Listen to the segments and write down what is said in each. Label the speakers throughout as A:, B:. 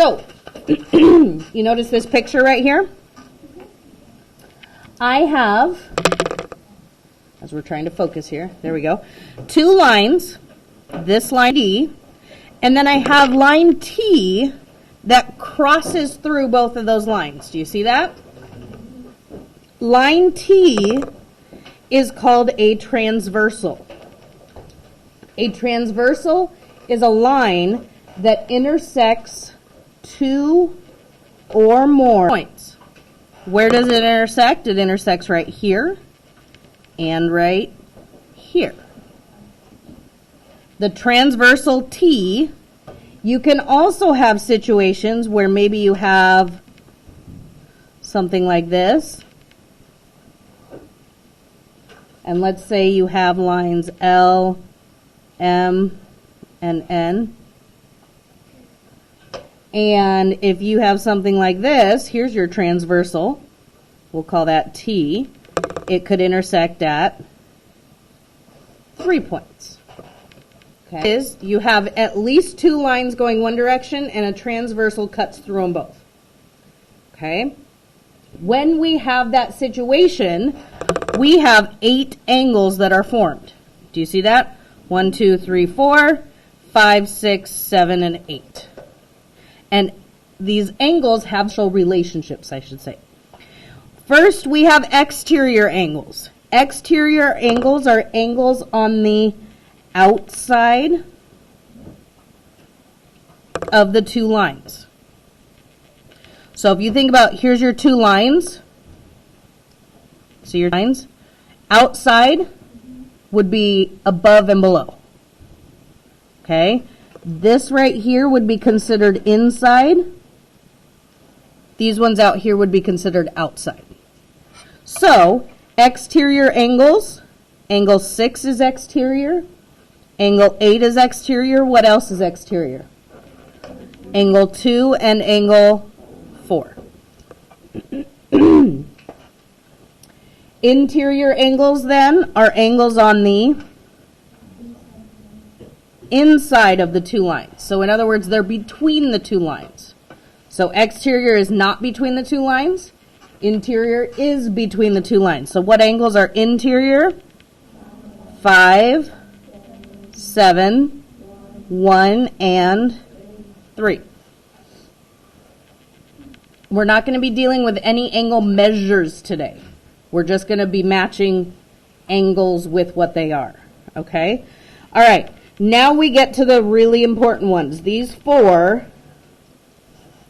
A: So, you notice this picture right here? I have, as we're trying to focus here, there we go, two lines, this line D, and then I have line T that crosses through both of those lines. Do you see that? Line T is called a transversal. A transversal is a line that intersects two or more points. Where does it intersect? It intersects right here and right here. The transversal T, you can also have situations where maybe you have something like this. And let's say you have lines L, M, and N. And if you have something like this, here's your transversal. We'll call that T. It could intersect at 3 points. Okay. Is you have at least two lines going one direction and a transversal cuts through them both. Okay? When we have that situation, we have 8 angles that are formed. Do you see that? 1, 2, 3, 4, 5, 6, 7, and 8. And these angles have social relationships, I should say. First, we have exterior angles. Exterior angles are angles on the outside of the two lines. So if you think about, here's your two lines. See your lines? Outside would be above and below. Okay? This right here would be considered inside. These ones out here would be considered outside. So, exterior angles. Angle 6 is exterior. Angle 8 is exterior. What else is exterior? Angle 2 and angle 4. Interior angles then are angles on the inside of the two lines. So in other words, they're between the two lines. So exterior is not between the two lines. Interior is between the two lines. So what angles are interior? 5, 7, 1, and 3. We're not going to be dealing with any angle measures today. We're just going to be matching angles with what they are. Okay? All right. Now we get to the really important ones. These 4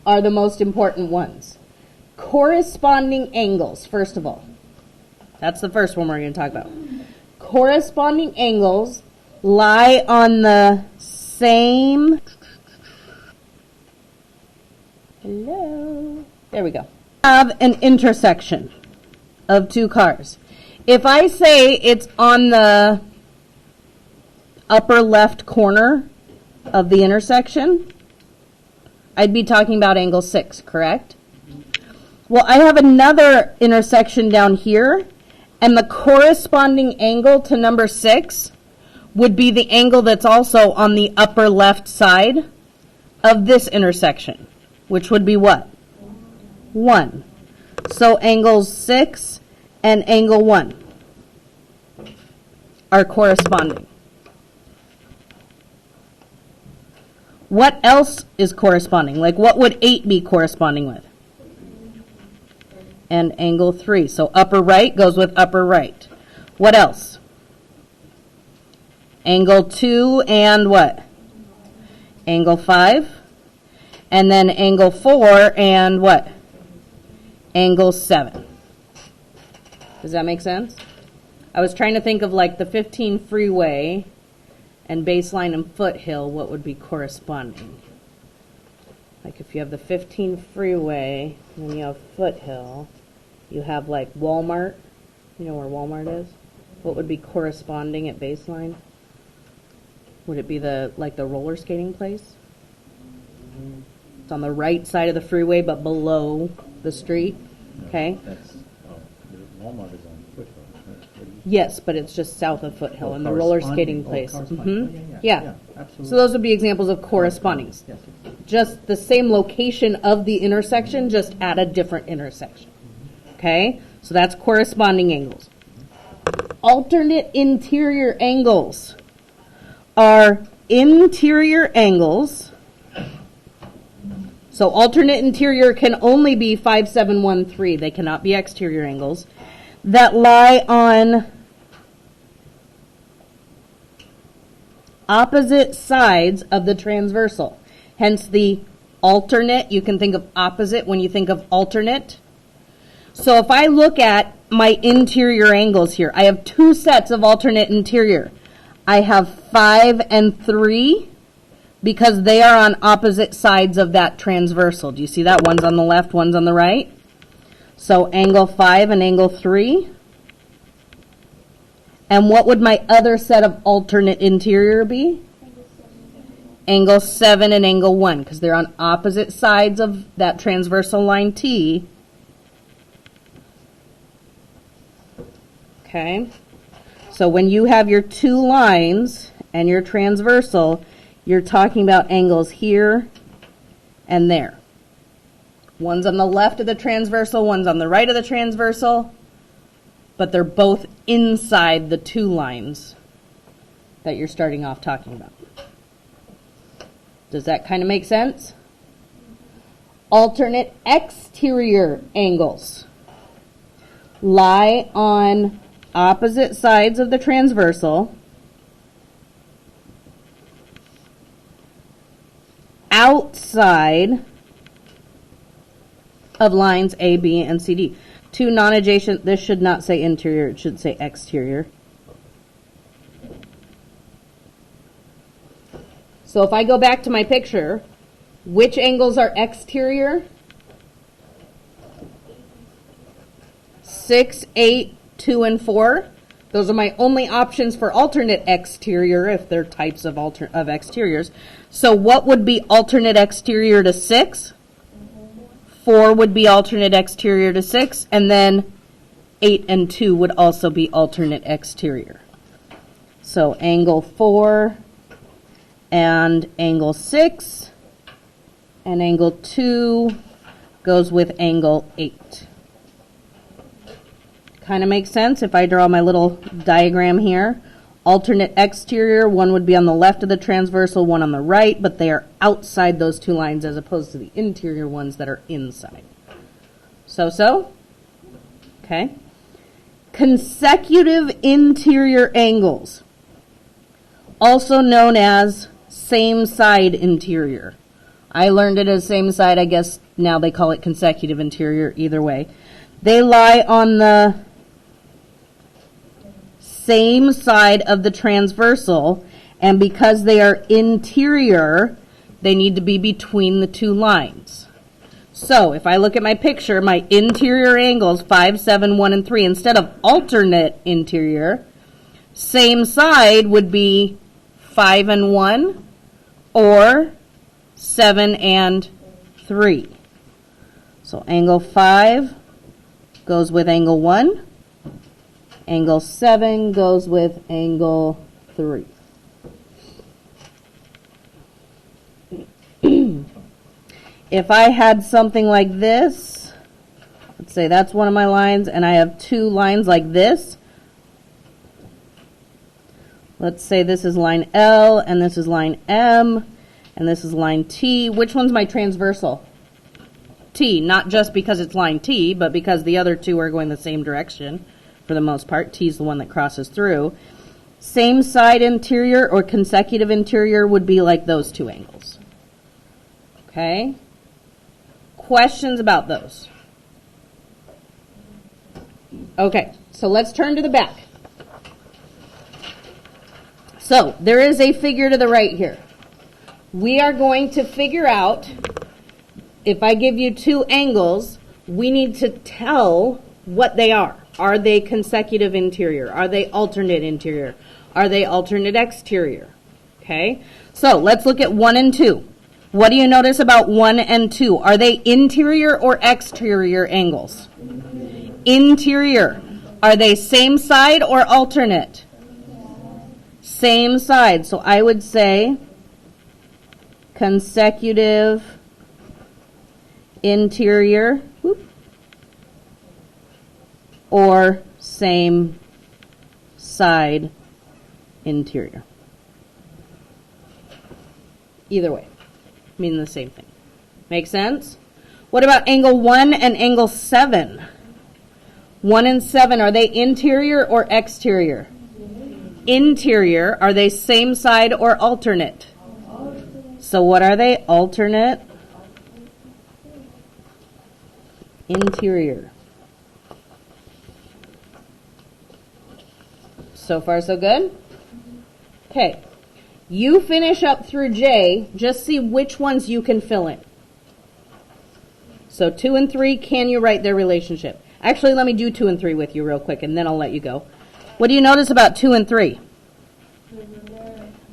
A: are the most important ones. Corresponding angles, first of all. That's the first one we're going to talk about. Corresponding angles lie on the same... Hello? There we go. Have an intersection of two cars. If I say it's on the upper left corner of the intersection, I'd be talking about angle 6, correct? Well, I have another intersection down here, and the corresponding angle to number 6 would be the angle that's also on the upper left side of this intersection, which would be what? 1. So angles 6 and angle 1 are corresponding. What else is corresponding? Like what would 8 be corresponding with? And angle 3. So upper right goes with upper right. What else? Angle 2 and what? Angle 5. And then angle 4 and what? Angle 7. Does that make sense? I was trying to think of like the 15 freeway and baseline and foothill, what would be corresponding? Like if you have the 15 freeway and then you have foothill, you have like Walmart. You know where Walmart is? What would be corresponding at baseline? Would it be the roller skating place? It's on the right side of the freeway but below the street. Okay.
B: Walmart is on Foothill.
A: Yes, but it's just south of Foothill and the roller skating place.
B: Yeah,
A: Yeah.
B: absolutely.
A: So those would be examples of corresponding.
B: Yes.
A: just the same location of the intersection, just at a different intersection. Okay? So that's corresponding angles. Alternate interior angles are interior angles. So alternate interior can only be 5, 7, 1, 3. They cannot be exterior angles that lie on opposite sides of the transversal. Hence the alternate. You can think of opposite when you think of alternate. So if I look at my interior angles here, I have two sets of alternate interior. I have 5 and 3 because they are on opposite sides of that transversal. Do you see that? One's on the left, one's on the right. So angle 5 and angle 3. And what would my other set of alternate interior be? Angle 7 and angle 1, because they're on opposite sides of that transversal line T. Okay? So when you have your two lines and your transversal, you're talking about angles here and there. One's on the left of the transversal, one's on the right of the transversal, but they're both inside the two lines that you're starting off talking about. Does that kind of make sense? Alternate exterior angles lie on opposite sides of the transversal, outside of lines A, B, and C, D. Two non-adjacent, this should not say interior, it should say exterior. So if I go back to my picture, which angles are exterior? 6, 8, 2, and 4. Those are my only options for alternate exterior if they're types of exteriors. So what would be alternate exterior to 6? 4 would be alternate exterior to 6, and then 8 and 2 would also be alternate exterior. So angle 4 and angle 6 and angle 2 goes with angle 8. Kind of makes sense if I draw my little diagram here. Alternate exterior, one would be on the left of the transversal, one on the right, but they are outside those two lines as opposed to the interior ones that are inside. So? Okay. Consecutive interior angles, also known as same side interior. I learned it as same side, I guess now they call it consecutive interior, either way. They lie on the same side of the transversal, and because they are interior, they need to be between the two lines. So if I look at my picture, my interior angles 5, 7, 1, and 3, instead of alternate interior, same side would be 5 and 1 or 7 and 3. So angle 5 goes with angle 1. Angle 7 goes with angle 3. If I had something like this, let's say that's one of my lines, and I have two lines like this. Let's say this is line L, and this is line M, and this is line T. Which one's my transversal? T, not just because it's line T, but because the other two are going the same direction. For the most part, T is the one that crosses through. Same side interior or consecutive interior would be like those two angles. Okay? Questions about those? Okay, so let's turn to the back. So, there is a figure to the right here. We are going to figure out, if I give you two angles, we need to tell what they are. Are they consecutive interior? Are they alternate interior? Are they alternate exterior? Okay, so let's look at 1 and 2. What do you notice about 1 and 2? Are they interior or exterior angles? Interior. Are they same side or alternate? Same side. So I would say consecutive interior, whoop, or same side interior. Either way, meaning the same thing. Make sense? What about angle 1 and angle 7? 1 and 7, are they interior or exterior? Interior. Are they same side or alternate? So what are they? Alternate. Interior. So far, so good? Okay. You finish up through J. Just see which ones you can fill in. So 2 and 3, can you write their relationship? Actually, let me do 2 and 3 with you real quick, and then I'll let you go. What do you notice about 2 and 3?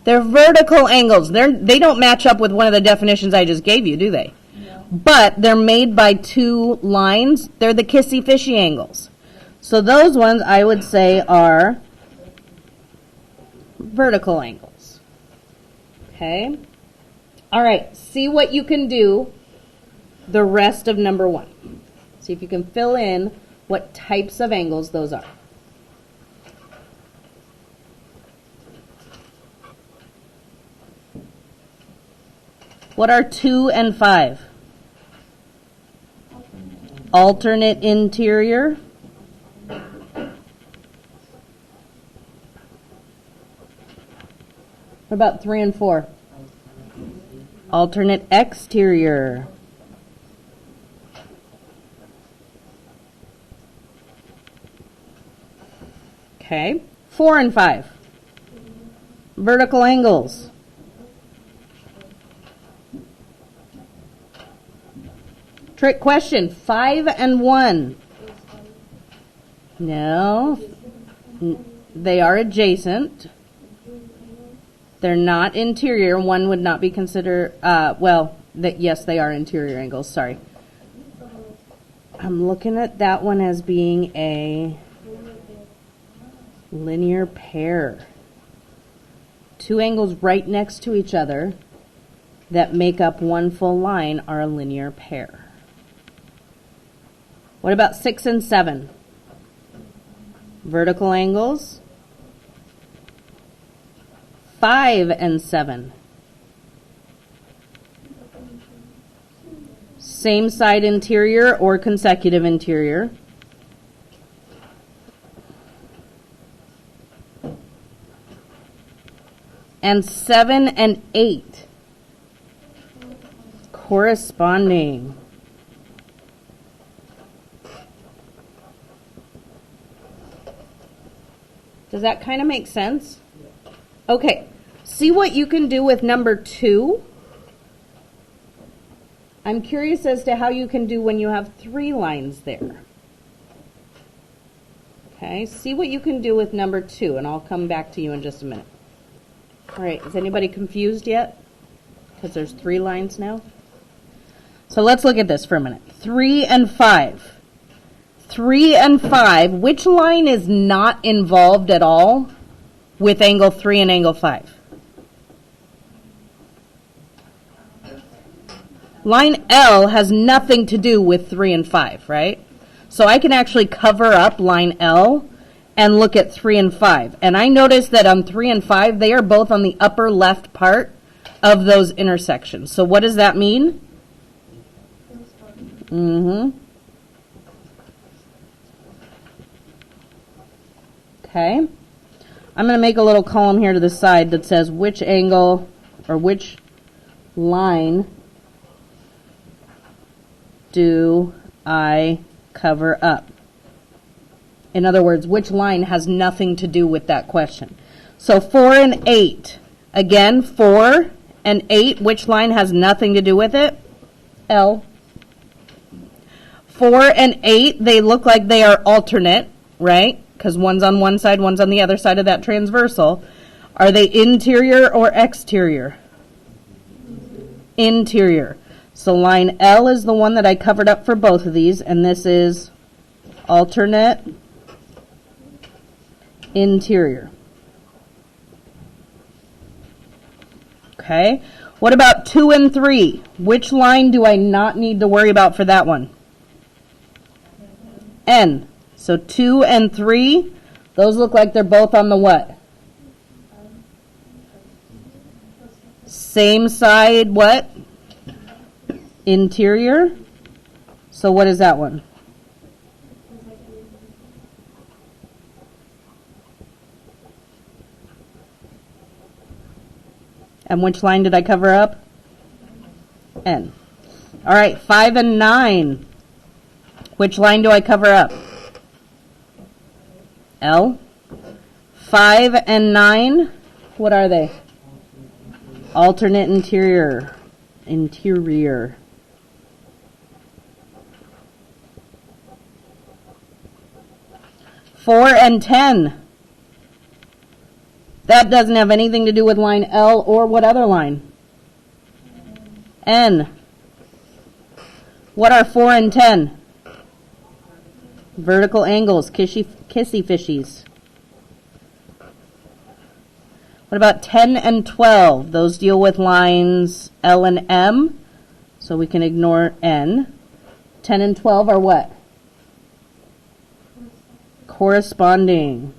A: They're vertical angles. They don't match up with one of the definitions I just gave you, do they? No. But they're made by 2 lines. They're the kissy-fishy angles. So those ones I would say are vertical angles. Okay? All right, see what you can do the rest of number 1. See if you can fill in what types of angles those are. What are 2 and 5? Alternate interior. What about 3 and 4? Alternate exterior. Okay. 4 and 5. Vertical angles. Trick question. 5 and 1. No. They are adjacent. They're not interior. One would not be considered, yes, they are interior angles. Sorry. I'm looking at that one as being a linear pair. 2 angles right next to each other that make up one full line are a linear pair. What about 6 and 7? Vertical angles. 5 and 7. Same side interior or consecutive interior. And 7 and 8. Corresponding. Does that kind of make sense? Okay. See what you can do with number 2. I'm curious as to how you can do when you have 3 lines there. Okay, see what you can do with number 2, and I'll come back to you in just a minute. All right, is anybody confused yet? Because there's 3 lines now. So let's look at this for a minute. 3 and 5. 3 and 5, which line is not involved at all with angle 3 and angle 5? Line L has nothing to do with 3 and 5, right? So I can actually cover up line L and look at 3 and 5. And I notice that on 3 and 5, they are both on the upper left part of those intersections. So what does that mean? Okay. I'm going to make a little column here to the side that says which angle or which line do I cover up? In other words, which line has nothing to do with that question? So 4 and 8. Again, 4 and 8, which line has nothing to do with it? L. 4 and 8, they look like they are alternate, right? Because one's on one side, one's on the other side of that transversal. Are they interior or exterior? Interior. So line L is the one that I covered up for both of these, and this is alternate interior. Okay. What about 2 and 3? Which line do I not need to worry about for that one? N. So 2 and 3, those look like they're both on the what? Same side what? Interior. So what is that one? And which line did I cover up? N. All right, 5 and 9. Which line do I cover up? L. 5 and 9, what are they? Alternate interior. Interior. Four and 10. That doesn't have anything to do with line L or what other line? N. What are 4 and 10? Vertical angles, kissy fishies. What about 10 and 12? Those deal with lines L and M, so we can ignore N. 10 and 12 are what? Corresponding.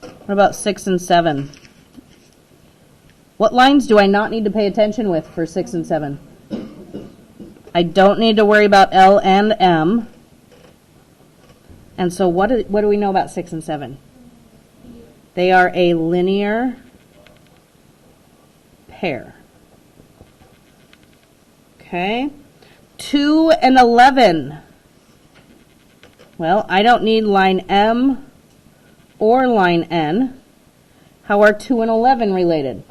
A: What about 6 and 7? What lines do I not need to pay attention with for 6 and 7? I don't need to worry about L and M. And so what do we know about 6 and 7? They are a linear pair. Okay. 2 and 11. Well, I don't need line M or line N. How are 2 and 11 related?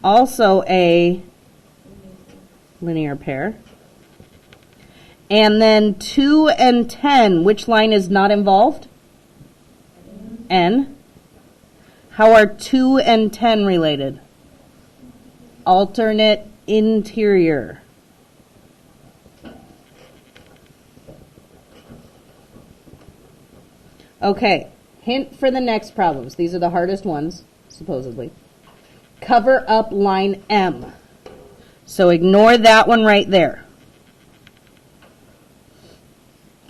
A: Also a linear pair. And then 2 and 10, which line is not involved? N. How are 2 and 10 related? Alternate interior. Okay, hint for the next problems. These are the hardest ones, supposedly. Cover up line M. So ignore that one right there.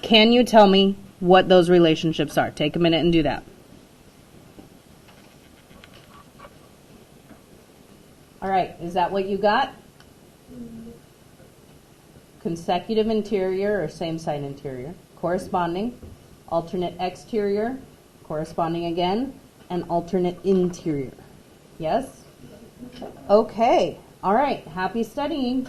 A: Can you tell me what those relationships are? Take a minute and do that. All right, is that what you got? Consecutive interior or same side interior, corresponding, alternate exterior, corresponding again, and alternate interior. Yes? Okay, all right, happy studying.